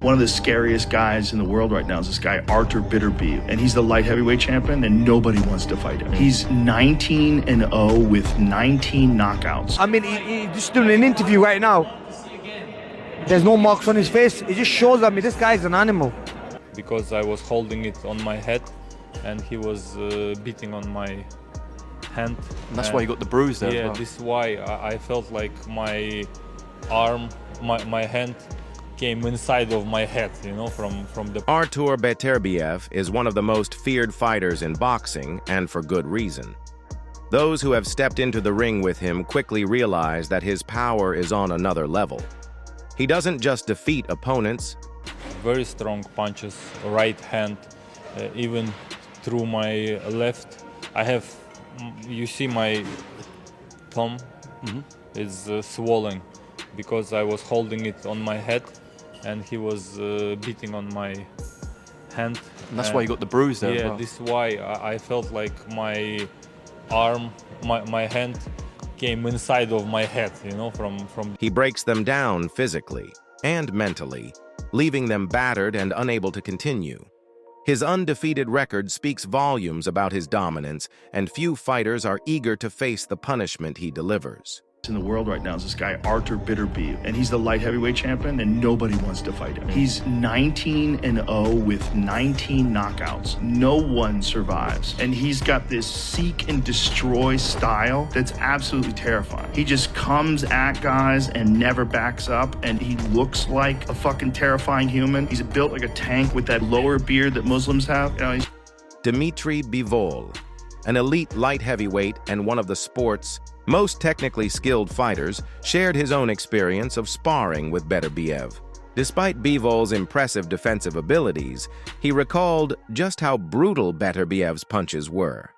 One of the scariest guys in the world right now is this guy, Artur Beterbiev, and he's the light heavyweight champion, and nobody wants to fight him. He's 19-0 with 19 knockouts. I mean, he's just doing an interview right now. There's no marks on his face. It just shows, I mean, this guy's an animal. Because I was holding it on my head, and he was beating on my hand. And that's why you got the bruise there. Yeah, as well. this is why I felt like my arm, my hand came inside of my head, you know, from the... Artur Beterbiev is one of the most feared fighters in boxing, and for good reason. Those who have stepped into the ring with him quickly realize that his power is on another level. He doesn't just defeat opponents. Very strong punches, right hand, even through my left. I have, you see my thumb is swollen because I was holding it on my head, and he was beating on my hand. And that's why you got the bruise there. Yeah, as well. this is why I felt like my arm, my hand came inside of my head, you know, from... He breaks them down physically and mentally, leaving them battered and unable to continue. His undefeated record speaks volumes about his dominance, and few fighters are eager to face the punishment he delivers. In the world right now is this guy, Artur Beterbiev, and he's the light heavyweight champion, and nobody wants to fight him. He's 19-0 with 19 knockouts. No one survives. And he's got this seek and destroy style that's absolutely terrifying. He just comes at guys and never backs up, and he looks like a fucking terrifying human. He's built like a tank with that lower beard that Muslims have. You know, he's... Dmitry Bivol, an elite light heavyweight and one of the sport's most technically skilled fighters, shared his own experience of sparring with Beterbiev. Despite Bivol's impressive defensive abilities, he recalled just how brutal Beterbiev's punches were.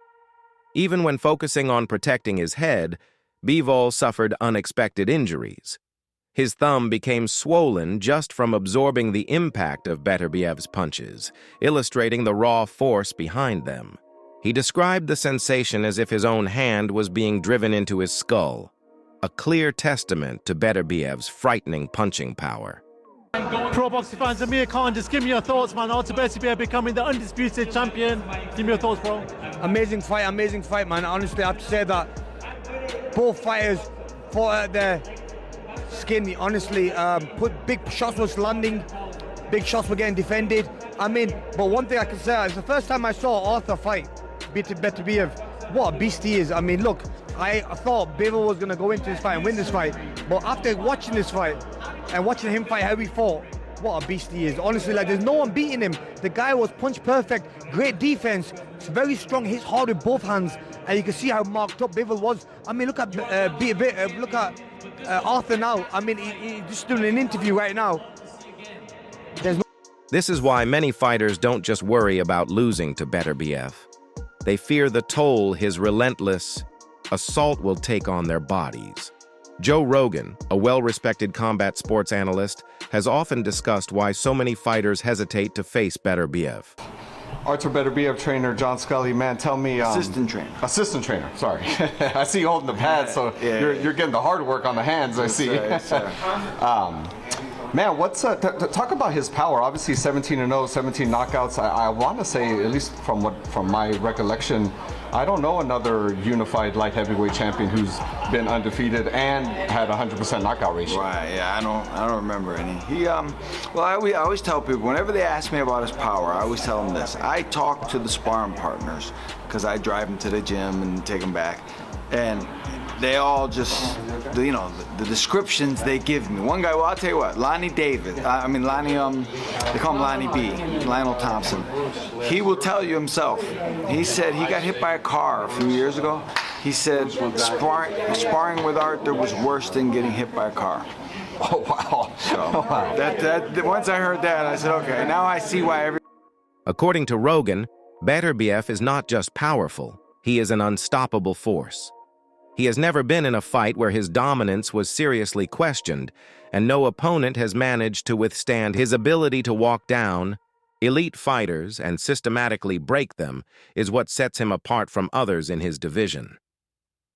Even when focusing on protecting his head, Bivol suffered unexpected injuries. His thumb became swollen just from absorbing the impact of Beterbiev's punches, illustrating the raw force behind them. He described the sensation as if his own hand was being driven into his skull, a clear testament to Beterbiev's frightening punching power. Pro boxing fans, Amir Khan, just give me your thoughts, man. Artur Beterbiev becoming the undisputed champion. Give me your thoughts, bro. Amazing fight, man. Honestly, I have to say that both fighters fought out their skin. Honestly, big shots was landing, big shots were getting defended. I mean, but one thing I can say, it's the first time I saw Artur fight Beterbiev. What a beast he is. I mean, look, I thought Bivol was going to go into this fight and win this fight, but after watching this fight and watching him fight how he fought, what a beast he is. Honestly, like, there's no one beating him. The guy was punch perfect, great defense, very strong, hits hard with both hands, and you can see how marked up Bivol was. I mean, look at Artur now. I mean, he's just doing an interview right now. This is why many fighters don't just worry about losing to Beterbiev. They fear the toll his relentless assault will take on their bodies. Joe Rogan, a well-respected combat sports analyst, has often discussed why so many fighters hesitate to face Beterbiev. Artur Beterbiev trainer John Scully, man, tell me... assistant trainer. Assistant trainer, sorry. I see you holding the pads, so you're getting the hard work on the hands, I see. Yes, sir. Man, what's talk about his power? Obviously 17-0, 17 knockouts. I want to say, at least from my recollection, I don't know another unified light heavyweight champion who's been undefeated and had 100% knockout ratio. Right, yeah, I don't remember any. He well, I always tell people, whenever they ask me about his power, I always tell them this. I talk to the sparring partners because I drive them to the gym and take them back, and they all just, you know, the descriptions they give me. One guy, well, I'll tell you what, Lonnie David, they call him Lonnie B, Lionel Thompson. He will tell you himself. He said he got hit by a car a few years ago. He said sparring with Artur was worse than getting hit by a car. Oh, wow. So, once I heard that, I said, okay, now I see why According to Rogan, Beterbiev is not just powerful, he is an unstoppable force. He has never been in a fight where his dominance was seriously questioned, and no opponent has managed to withstand his ability to walk down elite fighters and systematically break them is what sets him apart from others in his division.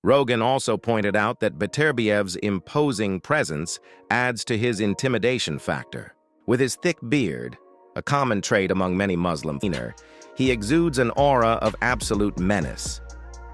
Rogan also pointed out that Beterbiev's imposing presence adds to his intimidation factor. With his thick beard, a common trait among many Muslim, he exudes an aura of absolute menace.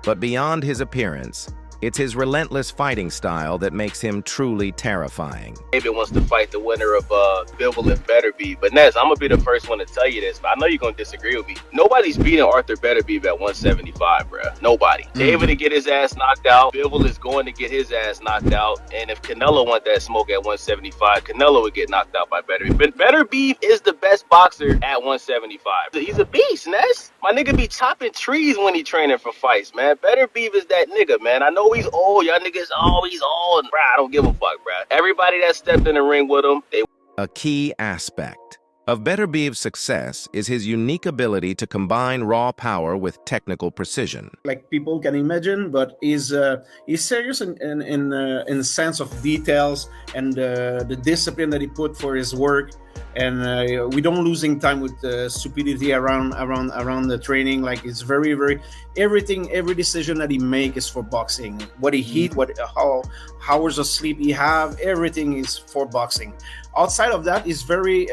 But beyond his appearance, it's his relentless fighting style that makes him truly terrifying. David wants to fight the winner of Bivol and Beterbiev. But Ness, I'm going to be the first one to tell you this, but I know you're going to disagree with me. Nobody's beating Artur Beterbiev at 175, bro. Nobody. David to get his ass knocked out. Bivol is going to get his ass knocked out. And if Canelo want that smoke at 175, Canelo would get knocked out by Beterbiev. But Beterbiev is the best boxer at 175. He's a beast, Ness. My nigga be chopping trees when he training for fights, man. Beterbiev is that nigga, man. I know he's old. Y'all niggas, he's old. Bruh, I don't give a fuck, bruh. Everybody that stepped in the ring with him, they... A key aspect of Beterbiev's success is his unique ability to combine raw power with technical precision. Like people can imagine, but he's serious in the sense of details and the discipline that he put for his work. And we don't losing time with stupidity around the training. Like it's very everything, every decision that he make is for boxing. What he eat, how hours of sleep he have, everything is for boxing. Outside of that, he's very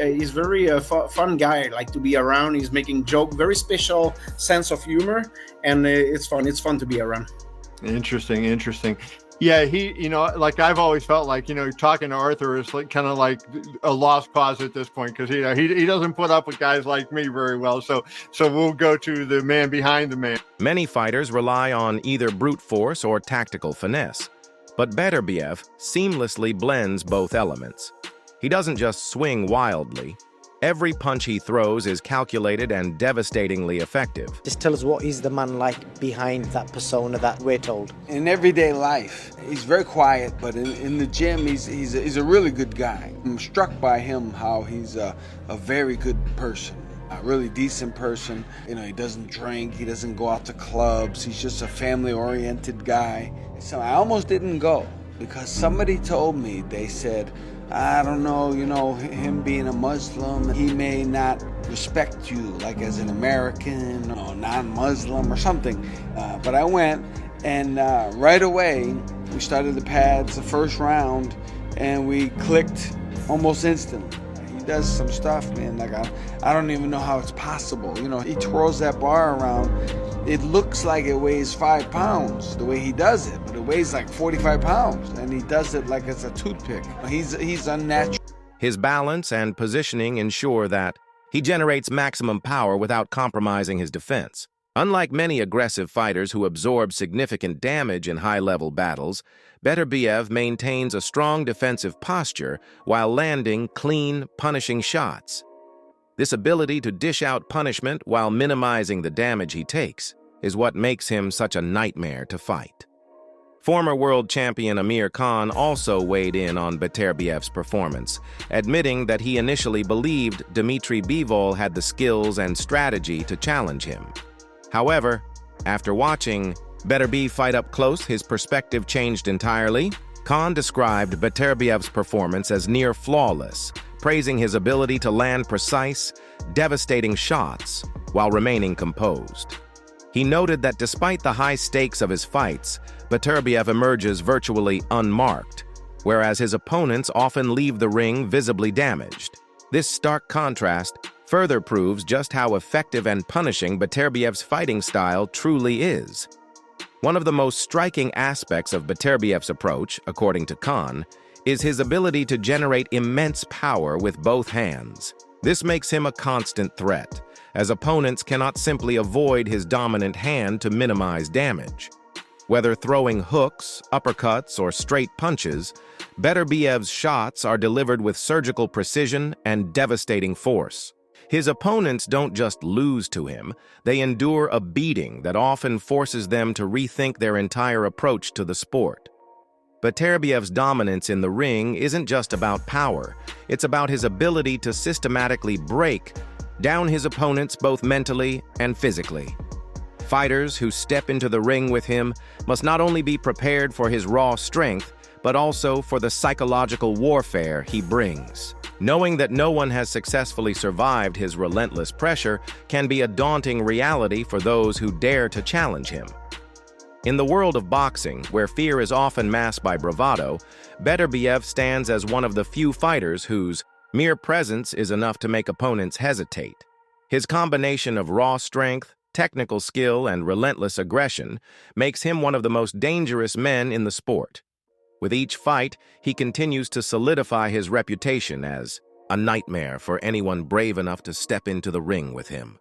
fun guy, like to be around. He's making joke, very special sense of humor, and it's fun. It's fun to be around. Interesting. Yeah, he, like I've always felt like, talking to Arthur is like kind of like a lost cause at this point because he doesn't put up with guys like me very well. So we'll go to the man behind the man. Many fighters rely on either brute force or tactical finesse, but Beterbiev seamlessly blends both elements. He doesn't just swing wildly. Every punch he throws is calculated and devastatingly effective. Just tell us, what is the man like behind that persona that we're told? In everyday life, he's very quiet, but in the gym, he's a really good guy. I'm struck by him, how he's a very good person, a really decent person. He doesn't drink, he doesn't go out to clubs, he's just a family-oriented guy. So I almost didn't go because somebody told me, they said, I don't know, him being a Muslim, he may not respect you like as an American or non-Muslim or something. But I went, and right away, we started the pads the first round, and we clicked almost instantly. He does some stuff, man, like I don't even know how it's possible. He twirls that bar around. It looks like it weighs 5 pounds the way he does it, but it weighs like 45 pounds, and he does it like it's a toothpick. He's unnatural. His balance and positioning ensure that he generates maximum power without compromising his defense. Unlike many aggressive fighters who absorb significant damage in high-level battles, Beterbiev maintains a strong defensive posture while landing clean, punishing shots. This ability to dish out punishment while minimizing the damage he takes is what makes him such a nightmare to fight. Former world champion Amir Khan also weighed in on Beterbiev's performance, admitting that he initially believed Dmitry Bivol had the skills and strategy to challenge him. However, after watching Beterbiev fight up close, his perspective changed entirely. Khan described Beterbiev's performance as near flawless, praising his ability to land precise, devastating shots while remaining composed. He noted that despite the high stakes of his fights, Beterbiev emerges virtually unmarked, whereas his opponents often leave the ring visibly damaged. This stark contrast further proves just how effective and punishing Beterbiev's fighting style truly is. One of the most striking aspects of Beterbiev's approach, according to Khan, is his ability to generate immense power with both hands. This makes him a constant threat, as opponents cannot simply avoid his dominant hand to minimize damage. Whether throwing hooks, uppercuts, or straight punches, Beterbiev's shots are delivered with surgical precision and devastating force. His opponents don't just lose to him, they endure a beating that often forces them to rethink their entire approach to the sport. Beterbiev's dominance in the ring isn't just about power, it's about his ability to systematically break down his opponents both mentally and physically. Fighters who step into the ring with him must not only be prepared for his raw strength, but also for the psychological warfare he brings. Knowing that no one has successfully survived his relentless pressure can be a daunting reality for those who dare to challenge him. In the world of boxing, where fear is often masked by bravado, Beterbiev stands as one of the few fighters whose Mere presence is enough to make opponents hesitate. His combination of raw strength, technical skill, and relentless aggression makes him one of the most dangerous men in the sport. With each fight, he continues to solidify his reputation as a nightmare for anyone brave enough to step into the ring with him.